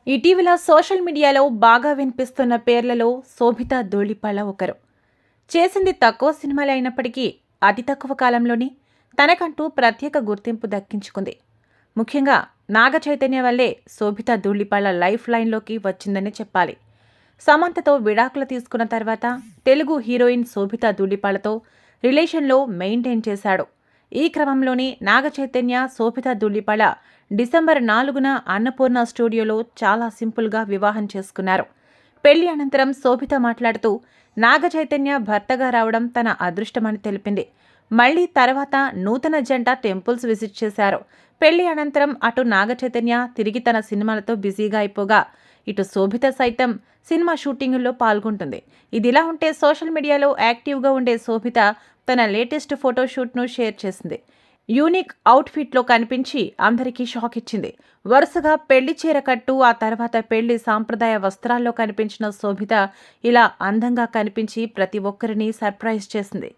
ఇటీవల సోషల్ మీడియాలో బాగా వినిపిస్తున్న పేర్లలో శోభిత ధూళిపాళ ఒకరు. చేసింది తక్కువ సినిమాలే అయినప్పటికీ అతి తక్కువ కాలంలోనే తనకంటూ ప్రత్యేక గుర్తింపు దక్కించుకుంది. ముఖ్యంగా నాగ చైతన్య వల్లే శోభిత ధూళిపాళ లైఫ్ లైన్లోకి వచ్చిందని చెప్పాలి. సమంతతో విడాకులు తీసుకున్న తర్వాత తెలుగు హీరోయిన్ శోభిత ధూళిపాళతో రిలేషన్లో మెయింటైన్ చేశాడు. ఈ క్రమంలోనే నాగ చైతన్య శోభిత ధూళిపాళ డిసెంబర్ 4న అన్నపూర్ణ స్టూడియోలో చాలా సింపుల్గా వివాహం చేసుకున్నారు. పెళ్లి అనంతరం శోభిత మాట్లాడుతూ నాగ చైతన్య భర్తగా రావడం తన అదృష్టమని తెలిపింది. మళ్లీ తర్వాత నూతన జంట టెంపుల్స్ విజిట్ చేశారు. పెళ్లి అనంతరం అటు నాగ చైతన్య తిరిగి తన సినిమాలతో బిజీగా అయిపోగా ఇటు శోభిత సైతం సినిమా షూటింగుల్లో పాల్గొంటుంది. ఇదిలా ఉంటే సోషల్ మీడియాలో యాక్టివ్గా ఉండే శోభిత తన లేటెస్ట్ ఫోటోషూట్ను షేర్ చేసింది. యూనిక్ అవుట్ఫిట్లో కనిపించి అందరికీ షాక్ ఇచ్చింది. వరుసగా పెళ్లి చీర కట్టు, ఆ తర్వాత పెళ్లి సాంప్రదాయ వస్త్రాల్లో కనిపించిన శోభిత ఇలా అందంగా కనిపించి ప్రతి ఒక్కరిని సర్ప్రైజ్ చేసింది.